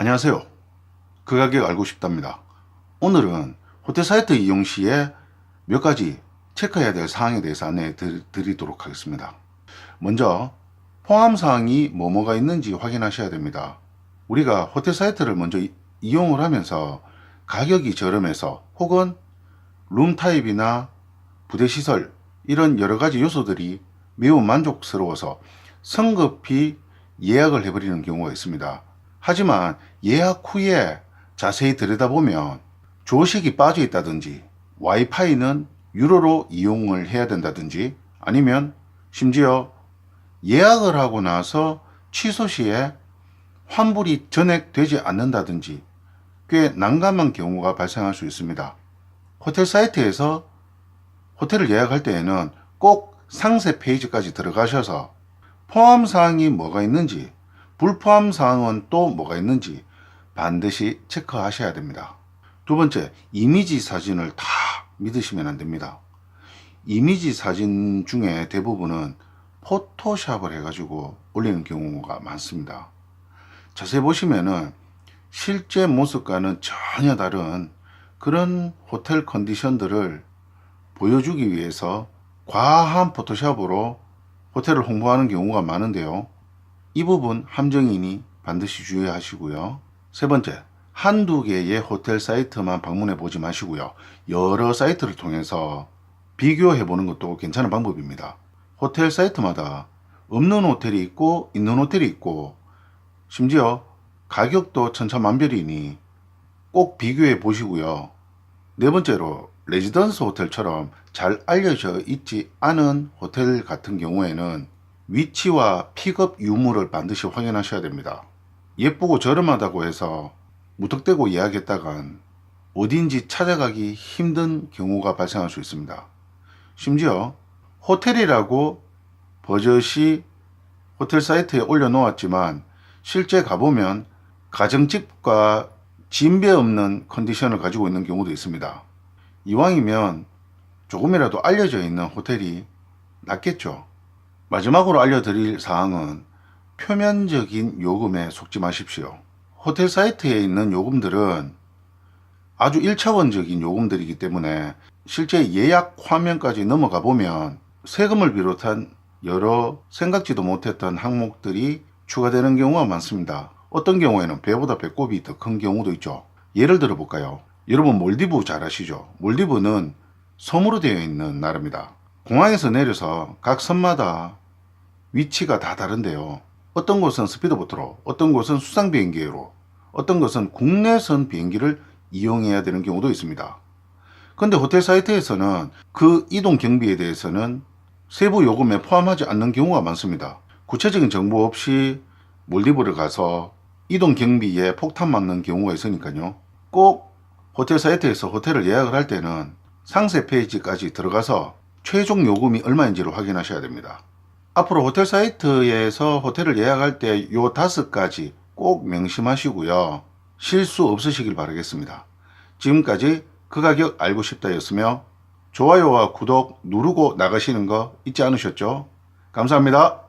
안녕하세요. 그 가격 알고 싶답니다. 오늘은 호텔 사이트 이용 시에 몇 가지 체크해야 될 사항에 대해서 안내해 드리도록 하겠습니다. 먼저 포함 사항이 뭐가 있는지 확인하셔야 됩니다. 우리가 호텔 사이트를 먼저 이용을 하면서 가격이 저렴해서 혹은 룸 타입이나 부대 시설 이런 여러 가지 요소들이 매우 만족스러워서 성급히 예약을 해버리는 경우가 있습니다. 하지만 예약 후에 자세히 들여다보면 조식이 빠져 있다든지 와이파이는 유료로 이용을 해야 된다든지 아니면 심지어 예약을 하고 나서 취소 시에 환불이 전액되지 않는다든지 꽤 난감한 경우가 발생할 수 있습니다. 호텔 사이트에서 호텔을 예약할 때에는 꼭 상세 페이지까지 들어가셔서 포함 사항이 뭐가 있는지, 불포함 사항은 또 뭐가 있는지 반드시 체크하셔야 됩니다. 두 번째, 이미지 사진을 다 믿으시면 안 됩니다. 이미지 사진 중에 대부분은 포토샵을 해가지고 올리는 경우가 많습니다. 자세히 보시면은 실제 모습과는 전혀 다른 그런 호텔 컨디션들을 보여주기 위해서 과한 포토샵으로 호텔을 홍보하는 경우가 많은데요. 이 부분 함정이니 반드시 주의하시고요. 세 번째, 한두 개의 호텔 사이트만 방문해 보지 마시고요. 여러 사이트를 통해서 비교해 보는 것도 괜찮은 방법입니다. 호텔 사이트마다 없는 호텔이 있고 있는 호텔이 있고 심지어 가격도 천차만별이니 꼭 비교해 보시고요. 네 번째로 레지던스 호텔처럼 잘 알려져 있지 않은 호텔 같은 경우에는 위치와 픽업 유무를 반드시 확인하셔야 됩니다. 예쁘고 저렴하다고 해서 무턱대고 예약했다간 어딘지 찾아가기 힘든 경우가 발생할 수 있습니다. 심지어 호텔이라고 버젓이 호텔 사이트에 올려놓았지만 실제 가보면 가정집과 진배 없는 컨디션을 가지고 있는 경우도 있습니다. 이왕이면 조금이라도 알려져 있는 호텔이 낫겠죠. 마지막으로 알려드릴 사항은 표면적인 요금에 속지 마십시오. 호텔 사이트에 있는 요금들은 아주 1차원적인 요금들이기 때문에 실제 예약 화면까지 넘어가 보면 세금을 비롯한 여러 생각지도 못했던 항목들이 추가되는 경우가 많습니다. 어떤 경우에는 배보다 배꼽이 더 큰 경우도 있죠. 예를 들어 볼까요? 여러분 몰디브 잘 아시죠? 몰디브는 섬으로 되어 있는 나라입니다. 공항에서 내려서 각 섬마다 위치가 다 다른데요. 어떤 곳은 스피드보트로, 어떤 곳은 수상 비행기로, 어떤 곳은 국내선 비행기를 이용해야 되는 경우도 있습니다. 근데 호텔 사이트에서는 그 이동 경비에 대해서는 세부 요금에 포함하지 않는 경우가 많습니다. 구체적인 정보 없이 몰디브를 가서 이동 경비에 폭탄 맞는 경우가 있으니까요. 꼭 호텔 사이트에서 호텔을 예약을 할 때는 상세 페이지까지 들어가서 최종 요금이 얼마인지를 확인하셔야 됩니다. 앞으로 호텔 사이트에서 호텔을 예약할 때 요 5가지 꼭 명심하시고요. 실수 없으시길 바라겠습니다. 지금까지 그 가격 알고 싶다 였으며 좋아요와 구독 누르고 나가시는 거 잊지 않으셨죠? 감사합니다.